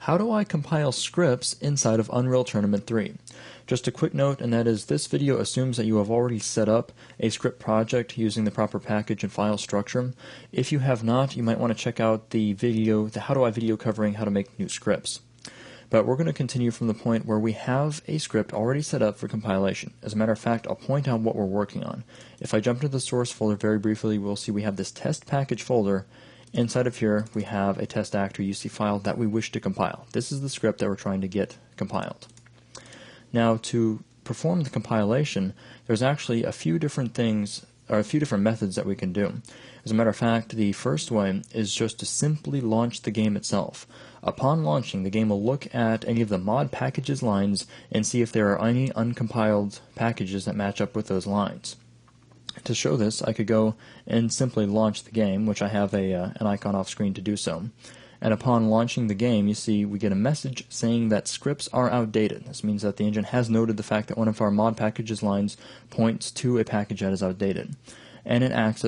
How do I compile scripts inside of Unreal Tournament 3? Just a quick note, and that is this video assumes that you have already set up a script project using the proper package and file structure. If you have not, you might want to check out the video, the How Do I video covering how to make new scripts. But we're going to continue from the point where we have a script already set up for compilation. As a matter of fact, I'll point out what we're working on. If I jump into the source folder very briefly, we'll see we have this test package folder. Inside of here, we have a test actor UC file that we wish to compile. This is the script that we're trying to get compiled. Now, to perform the compilation, there's actually a few different things, or a few different methods that we can do. As a matter of fact, the first way is just to simply launch the game itself. Upon launching, the game will look at any of the mod packages lines and see if there are any uncompiled packages that match up with those lines. To show this, I could go and simply launch the game, which I have an icon off screen to do so. And upon launching the game, you see we get a message saying that scripts are outdated. This means that the engine has noted the fact that one of our mod packages lines points to a package that is outdated. And it asks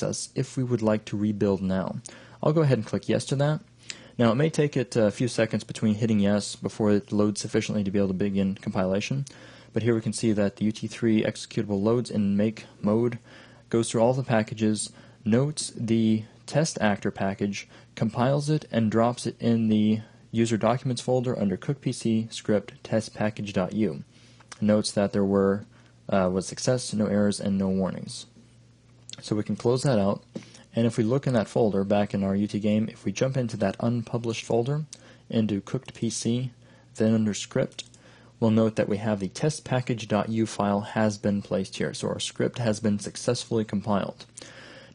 us if we would like to rebuild now. I'll go ahead and click yes to that. Now, it may take it a few seconds between hitting yes before it loads sufficiently to be able to begin compilation. But here we can see that the UT3 executable loads in make mode, goes through all the packages, notes the test actor package, compiles it, and drops it in the user documents folder under cookpc script test package.u. Notes that there was success, no errors, and no warnings. So we can close that out, and if we look in that folder back in our UT game, if we jump into that unpublished folder, into cooked PC, then under script, we'll note that we have the test package.u file has been placed here, so our script has been successfully compiled.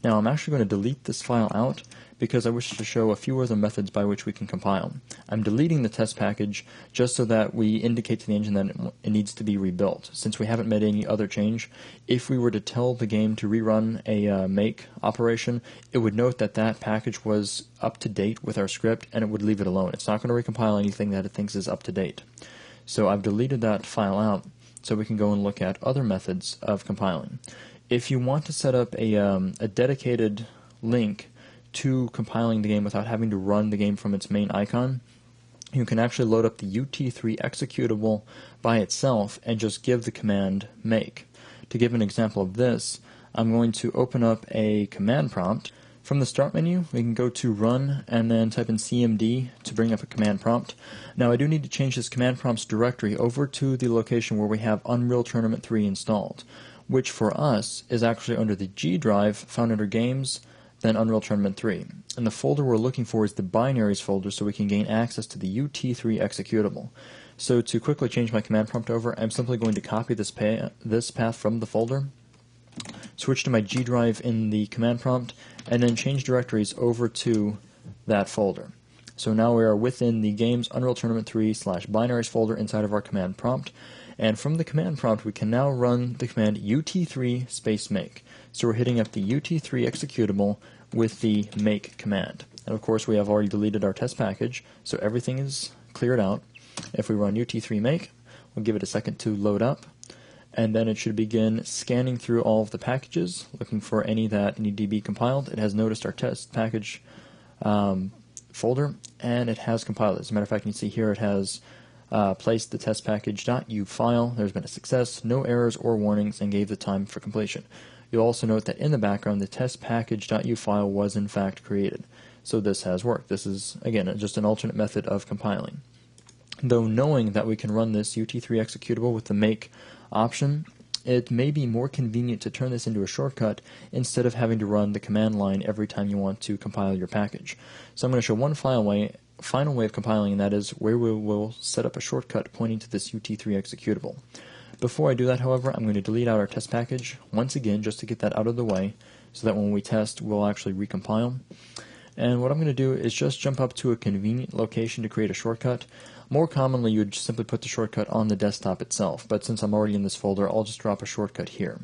Now I'm actually going to delete this file out because I wish to show a few other methods by which we can compile. I'm deleting the test package just so that we indicate to the engine that it needs to be rebuilt. Since we haven't made any other change, if we were to tell the game to rerun a make operation, it would note that that package was up to date with our script and it would leave it alone. It's not going to recompile anything that it thinks is up to date. So I've deleted that file out so we can go and look at other methods of compiling. If you want to set up a dedicated link to compiling the game without having to run the game from its main icon, you can actually load up the UT3 executable by itself and just give the command make. To give an example of this, I'm going to open up a command prompt. From the start menu, we can go to run and then type in cmd to bring up a command prompt. Now I do need to change this command prompts directory over to the location where we have Unreal Tournament 3 installed, which for us is actually under the G drive found under games, then Unreal Tournament 3. And the folder we're looking for is the binaries folder so we can gain access to the UT3 executable. So to quickly change my command prompt over, I'm simply going to copy this path from the folder, switch to my G drive in the command prompt, and then change directories over to that folder. So now we are within the games Unreal Tournament 3 /binaries folder inside of our command prompt. And from the command prompt, we can now run the command UT3 space make. So we're hitting up the UT3 executable with the make command. And of course, we have already deleted our test package, so everything is cleared out. If we run UT3 make, we'll give it a second to load up, and then it should begin scanning through all of the packages, looking for any that need to be compiled. It has noticed our test package folder, and it has compiled it. As a matter of fact, you can see here it has placed the test package.u file. There's been a success, no errors or warnings, and gave the time for completion. You'll also note that in the background, the test package.u file was in fact created. So this has worked. This is, again, just an alternate method of compiling. Though knowing that we can run this UT3 executable with the make option, it may be more convenient to turn this into a shortcut instead of having to run the command line every time you want to compile your package. So I'm going to show one final way of compiling, and that is where we will set up a shortcut pointing to this UT3 executable. Before I do that, however, I'm going to delete out our test package once again just to get that out of the way so that when we test, we'll actually recompile. And what I'm going to do is just jump up to a convenient location to create a shortcut. More commonly, you would simply put the shortcut on the desktop itself, but since I'm already in this folder, I'll just drop a shortcut here.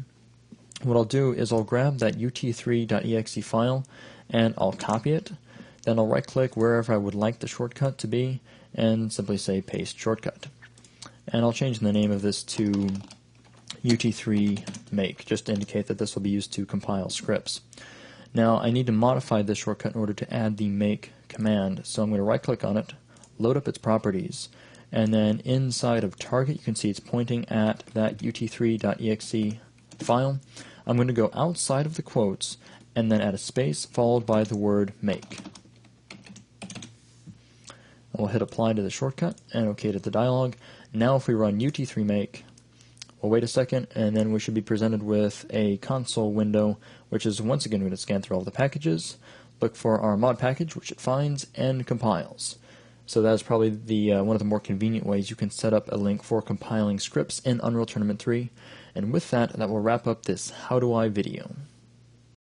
What I'll do is I'll grab that ut3.exe file and I'll copy it. Then I'll right-click wherever I would like the shortcut to be and simply say paste shortcut. And I'll change the name of this to UT3 make, just to indicate that this will be used to compile scripts. Now I need to modify this shortcut in order to add the make command, so I'm going to right-click on it, load up its properties, and then inside of target you can see it's pointing at that UT3.exe file. I'm going to go outside of the quotes and then add a space followed by the word make. We'll hit apply to the shortcut and OK to the dialog. Now if we run UT3 make, we'll wait a second and then we should be presented with a console window, which is once again going to scan through all the packages, look for our mod package, which it finds and compiles. So that is probably the one of the more convenient ways you can set up a link for compiling scripts in Unreal Tournament 3. And with that, that will wrap up this How Do I video.